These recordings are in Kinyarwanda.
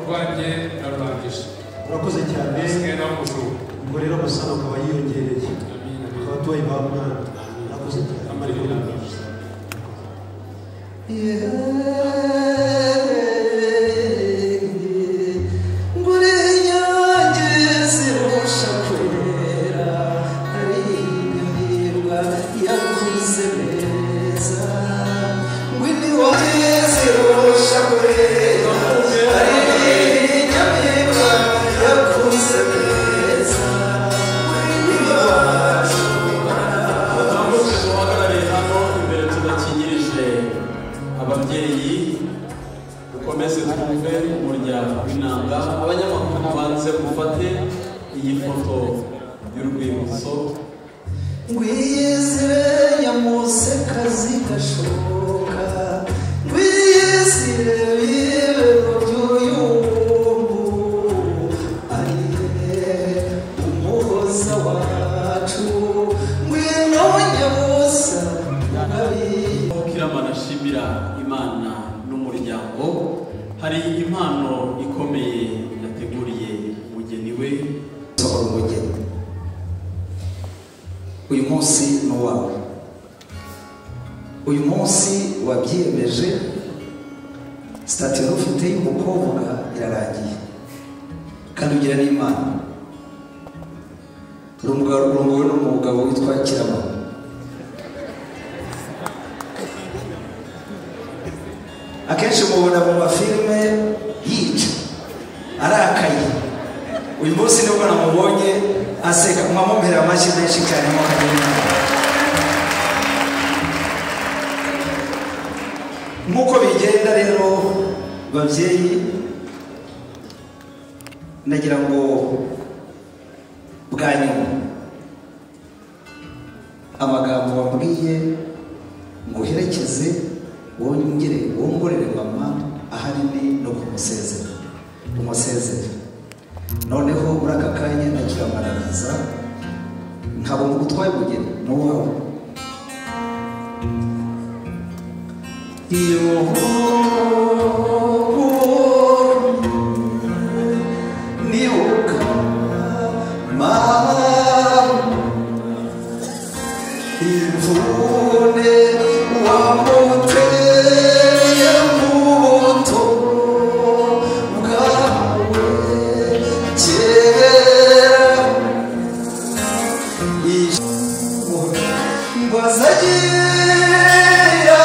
Rwanjye narurangije. Urakoze cyane. Asigaye n'amuzungu. Ubwo rero amasano akaba yiyongereye. Akaba tubayibaha umwana. Urakoze cyane. Amarira yarangije. ababyeyi ukomeze twumve umuryango w'inanga abanyamakuru banze gufate iyi foto y'urwibutso ngwiyizire nyamusekazi gashoka ngwiyizire bibero by'uyumbu arihe umuhoza wacu ngwino nyabusa Kiramana ashimira Imana n'umuryango hari impano ikomeye yateguriye umugeni we sohora umugeni uyu munsi ni uwawe uyu munsi wabyiyemeje statut ufite y'umukobwa irarangiye kandi ugira n'Imana urumugabo n'umugabo witwa Kiramana akenshi mubona mu mafilime yica arakaye uyu munsi nibwo namubonye aseka mwamumpera amashyi menshi cyane mu kageni nk'uko bigenda rero babyeyi ndagira ngo bwa nyuma amagambo wambwiye ngo uherekeze wongorere mama ahanini no kumusezera umusezera noneho muri aka kanya nakiramararaza nkabona ubutwaye umugeni n'uwawe iyo nibuka mama imvune wamuteye mu buto bwawe kera mbazagira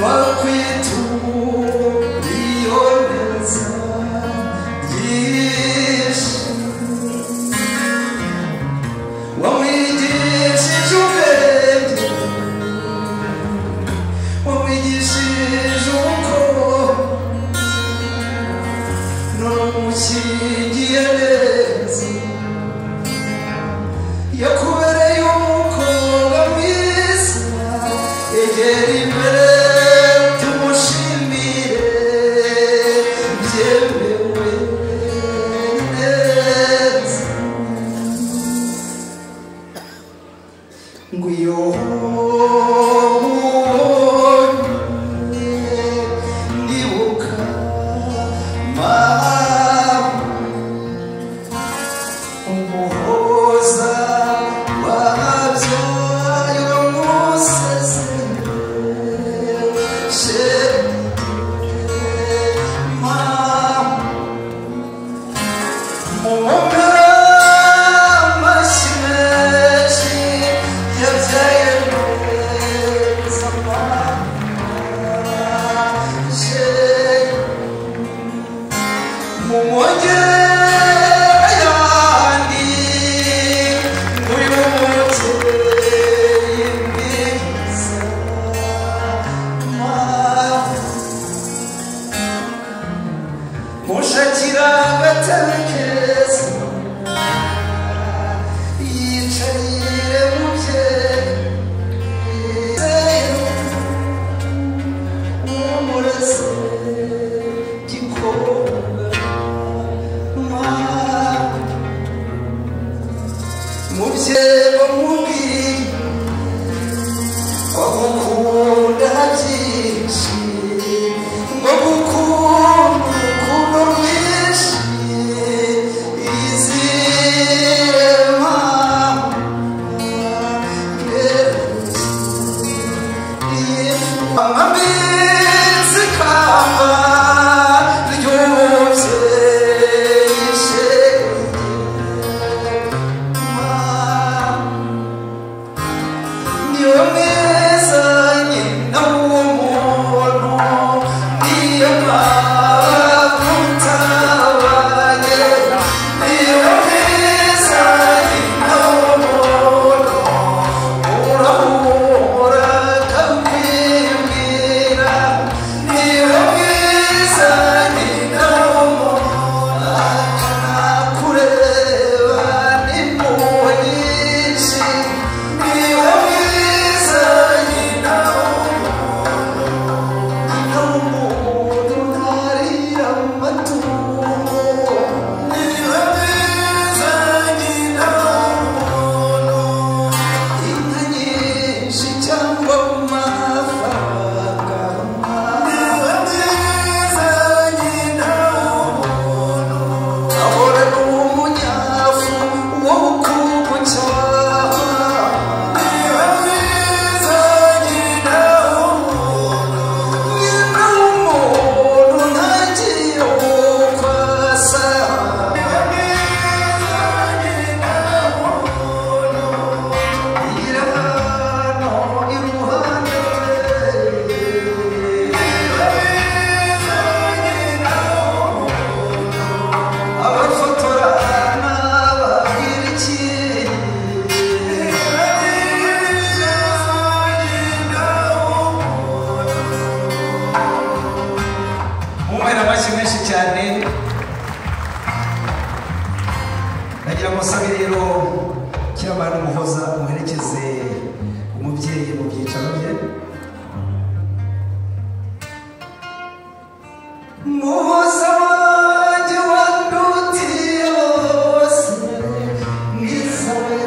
bakwitura neza byinshi wamwigishije ubwenge wamwigishije uko none umukingiye neza yakubereye umukobwa mwiza egera imbere tumushimire byemewe neza ngwiyo ndibuka mama umuhoza wabyaye umusezeshe mama muga amashyi menshi yabyaye neza mushakira agatebe keza yicaye mu umurezi gikobwa mubyeyi wamubwiye wagukunda byinshi ngo gukunda cyane nagira ngo sabe rero kirabana umuhoza muherekeze umubyeyi mu byicaro bye muhoza wanjye wandutiye bose mwizawe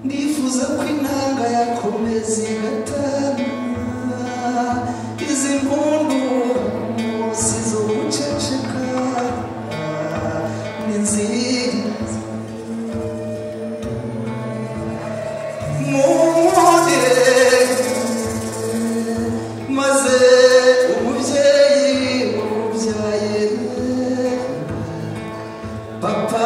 ndifuza ko intanga yakomeza igatana izi mpundu si zo guceceka ni nziza mundire maze umubyeyi umubyaye papa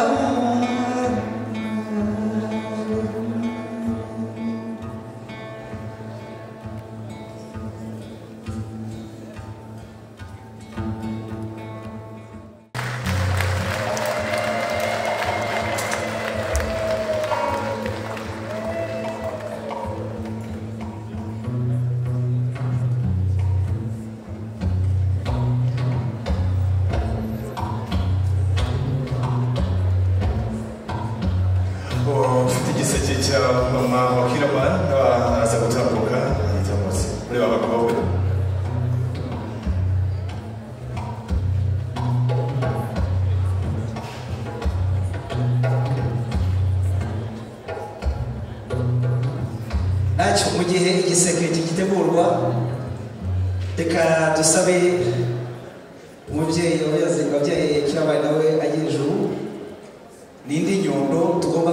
ufite igiseke cya mama wa Kiramana n'abaza gutambuka cyangwa se muri aba bakobwa ntacyo mu gihe igiseke kigitegurwa reka dusabe umubyeyi wabyaye Kiramana nawe ajya hejuru n'indi nyundo tugomba